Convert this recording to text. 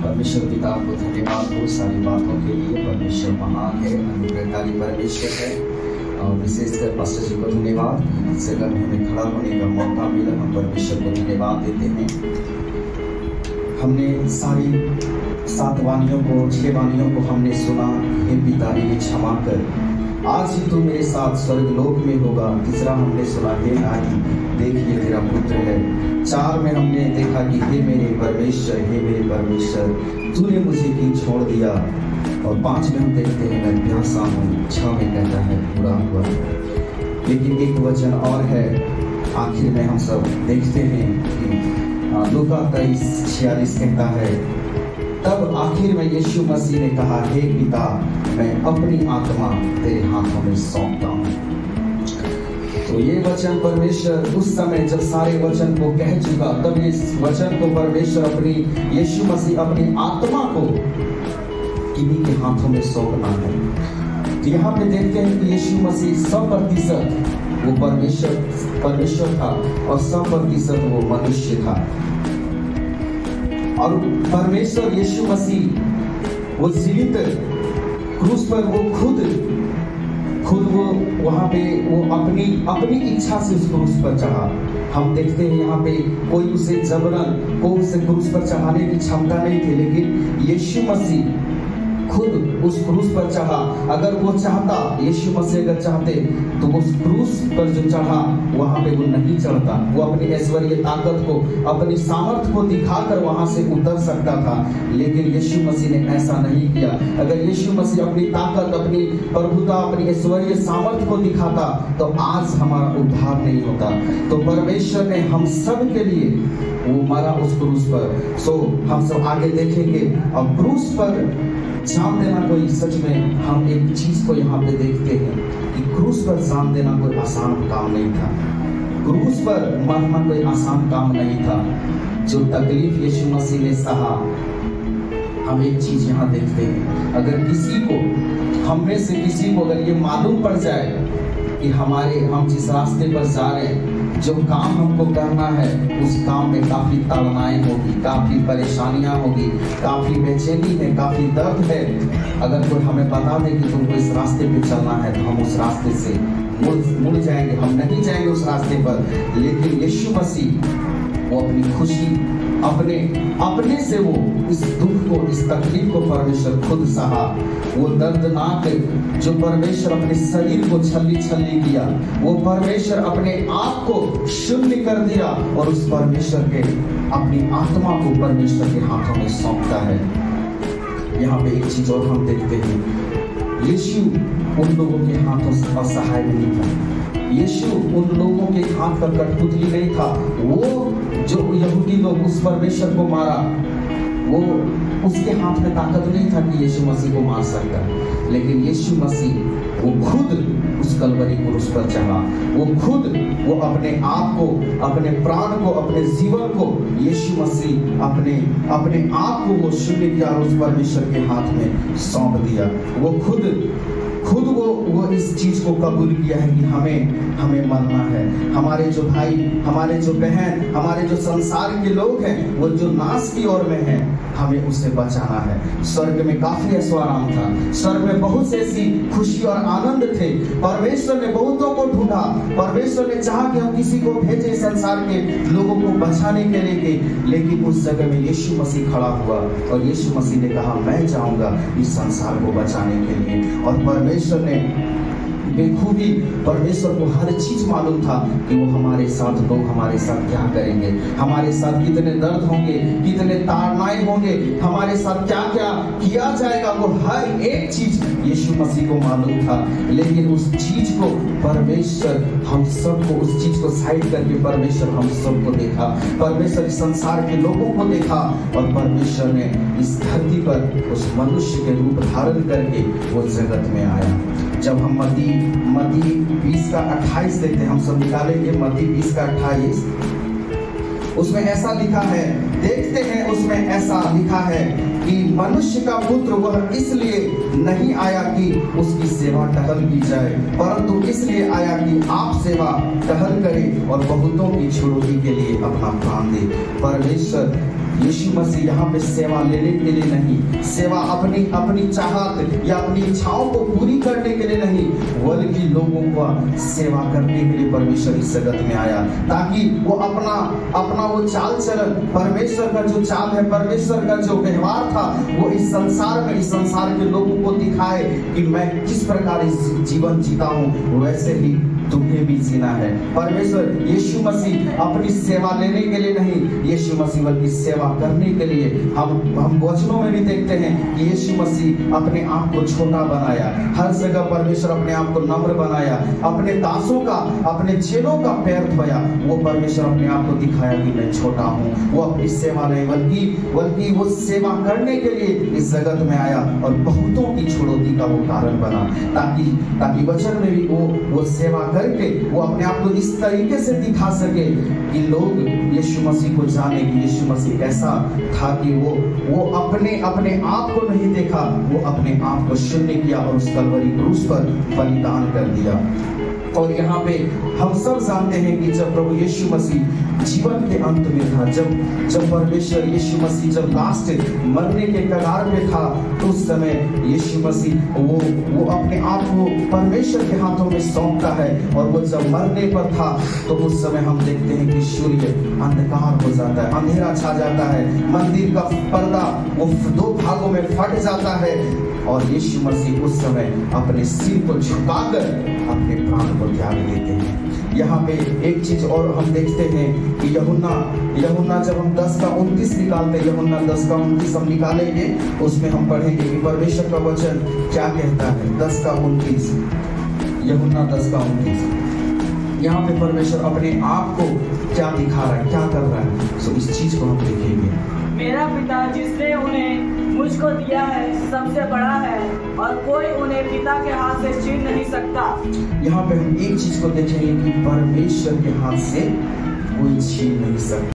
परमेश्वर पिता को धन्यवाद हो सारी बातों के लिए। परमेश्वर महान है, अनुग्रहकारी परमेश्वर है। और विशेषकर पास्टर जी को धन्यवाद, इस जगह में हमें खड़ा होने का मौका मिला। हम परमेश्वर को धन्यवाद देते हैं। हमने सारी 7 वाणियों को 6 वाणियों को हमने सुना। हे पिता इन्हें क्षमा कर, आज ही तू मेरे साथ स्वर्गलोक में होगा। तीसरा हमने सुना, हे नारी देखिए तेरा पुत्र है। 4 में हमने देखा कि हे मेरे परमेश्वर, हे मेरे परमेश्वर तूने मुझे क्यों छोड़ दिया। और 5 में हम देखते हैं मैं प्यासा हूँ। 6 में कहता है पूरा हुआ। लेकिन एक वचन और है आखिर में हम सब देखते हैं कि लूका 23:46 कहता है, तब आखिर में यीशु मसीह ने कहा, हे पिता मैं अपनी आत्मा तेरे हाथों में सौंपता हूँ। तो ये वचन परमेश्वर उस समय जब सारे वचन को कह चुका, तब इस वचन को परमेश्वर अपनी यीशु मसीह अपनी आत्मा को किन्हीं के हाथों में सौंपना है। तो यहाँ पे देखते हैं कि यीशु मसीह 100% वो परमेश्वर था और 100% वो मनुष्य था। और परमेश्वर यीशु मसीह वो जीवित क्रूस पर वो खुद वो वहां पे वो अपनी इच्छा से उस क्रूस पर चढ़ा। हम देखते हैं यहाँ पे कोई उसे जबरन को उसे क्रूस पर चढ़ाने की क्षमता नहीं थी, लेकिन यीशु मसीह खुद उस क्रूस पर चढ़ा। अगर वो चाहता, यीशु मसीह अगर चाहते तो वो उस क्रूस पर जो चढ़ा वहां पे वो नहीं चढ़ता। वो अपनी ऐश्वर्य ताकत को, अपनी सामर्थ्य को दिखाकर वहां से उतर सकता था, लेकिन यीशु मसीह ने ऐसा नहीं किया। अगर यीशु मसीह अपनी ताकत, अपनी प्रभुता, अपनी ऐश्वर्य सामर्थ्य को दिखाता तो आज हमारा उद्धार नहीं होता। तो परमेश्वर ने हम सब के लिए वो मरा उस क्रूस पर। सो हम सब आगे देखेंगे। और क्रूस पर जान देना कोई, सच में हम एक चीज को यहाँ पे देखते हैं कि क्रूस पर जान देना कोई आसान काम नहीं था। क्रूस पर मरना कोई आसान काम नहीं था। जो तकलीफ यीशु मसीह ने सहा, हम एक चीज यहाँ देखते हैं, अगर किसी को, हम में से किसी को अगर ये मालूम पड़ जाए कि हम जिस रास्ते पर जा रहे हैं, जो काम हमको करना है, उस काम में काफी ताड़नाएं होगी, काफी परेशानियां होगी, काफी बेचैनी है, काफी दर्द है। अगर कोई हमें बता दे कि तुमको इस रास्ते पे चलना है, तो हम उस रास्ते से मुड़ जाएंगे, हम नहीं जाएंगे उस रास्ते पर। लेकिन यीशु मसीह वो अपनी खुशी, अपने से वो इस दुख को, इस तकलीफ को परमेश्वर खुद सहा। वो दर्दनाक जो परमेश्वर अपने शरीर को छल्ली किया, वो परमेश्वर अपने आप को शून्य कर दिया और उस परमेश्वर के अपनी आत्मा को परमेश्वर के हाथों में सौंपता है। यहाँ पे एक चीज और हम देखते हैं, यीशु उन लोगों के हाथों से असहाय नहीं था। यीशु उन लोगों के हाथ का कठपुतली नहीं था। वो जो यहूदी लोग उस परमेश्वर को मारा, वो उसके हाथ में ताकत नहीं था कि यीशु मसीह को मार सकता। लेकिन यीशु मसीह वो खुद उस कलवरी क्रूस पर चढ़ा। वो खुद वो अपने आप को, अपने प्राण को, अपने जीवन को यीशु मसीह अपने आप को वो शून्य किया और उस परमेश्वर के हाथ में सौंप दिया। वो खुद वो इस चीज को कबूल किया है कि हमें मरना है। हमारे जो भाई, हमारे जो बहन, हमारे जो संसार के लोग हैं, वो जो नाश की ओर में हैं, हमें उससे बचाना है। स्वर्ग में काफी ऐश्वर्य था, स्वर्ग में बहुत से ऐसी खुशी और आनंद थे। परमेश्वर ने बहुतों को ढूंढा। परमेश्वर ने चाहा कि हम किसी को भेजे संसार के लोगों को बचाने के लिए, लेकिन उस जगह में यीशु मसीह खड़ा हुआ और यीशु मसीह ने कहा, मैं जाऊंगा इस संसार को बचाने के लिए। और परमेश्वर ने बेखूबी, परमेश्वर को हर चीज मालूम था कि वो हमारे साथ, लोग हमारे साथ क्या करेंगे, हमारे साथ कितने दर्द होंगे, कितने ताड़नाएं होंगे, हमारे साथ क्या क्या किया जाएगा, वो हर एक चीज यीशु मसीह को मालूम था। लेकिन उस चीज को परमेश्वर हम सबको, उस चीज को साइड करके परमेश्वर हम सबको देखा। परमेश्वर संसार के लोगों को देखा और परमेश्वर ने इस धरती पर उस मनुष्य के रूप धारण करके वो जगत में आया। जब हम मत्ती 20:28 देखते हैं, हम सब निकालेंगे मत्ती 20:28। उसमें ऐसा लिखा है, देखते हैं उसमें ऐसा लिखा है कि मनुष्य का पुत्र वह इसलिए नहीं आया कि उसकी सेवा टहल की जाए, परंतु इसलिए आया कि आप सेवा टहल करें और बहुतों की छुड़ौती के लिए अपना प्राण दे। परमेश्वर यीशु मसीह यहाँ पे सेवा लेने के लिए नहीं, सेवा अपनी अपनी चाहत या अपनी इच्छाओं को पूरी करने के लिए नहीं, बल्कि लोगों को सेवा करने के लिए परमेश्वर इस जगत में आया, ताकि वो अपना वो चाल चलन, परमेश्वर का जो चाल है, परमेश्वर का जो व्यवहार था, वो इस संसार के लोगों को दिखाए कि मैं किस प्रकार इस जीवन जीता हूँ, वैसे ही तुम्हें भी जीना है। परमेश्वर यीशु मसीह अपनी सेवा लेने के लिए नहीं, यीशु मसीह बल्कि सेवा करने के लिए। हम वचनों में भी देखते हैं कि यीशु मसीह अपने आप को छोटा बनाया, हर जगह परमेश्वर अपने आप को नम्र बनाया, अपने दासों का, अपने चेलों का पैर धोया। वो परमेश्वर अपने आप को दिखाया कि मैं छोटा हूँ। वो अपनी सेवा नहीं बल्कि वो सेवा करने के लिए इस जगत में आया और बहुतों की छुड़ौती का वो कारण बना, ताकि वचन में भी वो सेवा करके वो अपने आप को इस तरीके से दिखा सके कि लोग यीशु मसीह को जाने कि यीशु मसीह ऐसा था कि वो अपने आप को नहीं देखा, वो अपने आप को शून्य किया और उस कलवरी क्रूस पर बलिदान कर दिया। और यहाँ पे हम सब जानते हैं कि जब प्रभु यीशु मसीह जीवन के अंत में था, जब परमेश्वर यीशु मसीह जब लास्ट मरने के कगार पे था, तो उस समय यीशु मसीह वो अपने आप को परमेश्वर के हाथों में सौंपता है। और वो जब मरने पर था तो उस समय हम देखते हैं कि सूर्य अंधकार हो जाता है, अंधेरा छा जाता है, मंदिर का पर्दा वो दो भागों में फट जाता है और यीशु मसीह उस समय अपने सिर को झुकाकर अपने प्राण को त्याग देते हैं। यहाँ पे एक चीज और हम देखते हैं कि यूहन्ना जब हम 10:29 निकालते हैं, यूहन्ना 10:29 हम निकालेंगे, उसमें हम पढ़ेंगे कि परमेश्वर का वचन क्या कहता है। 10:29 यूहन्ना 10:29 यहाँ पे परमेश्वर अपने आप को क्या दिखा रहा है, क्या कर रहा है, सो इस चीज को हम देखेंगे। मेरा पिता जिसने उन्हें मुझको दिया है सबसे बड़ा है और कोई उन्हें पिता के हाथ से छीन नहीं सकता। यहाँ पे हम एक चीज को देखेंगे कि परमेश्वर के हाथ से कोई छीन नहीं सकता।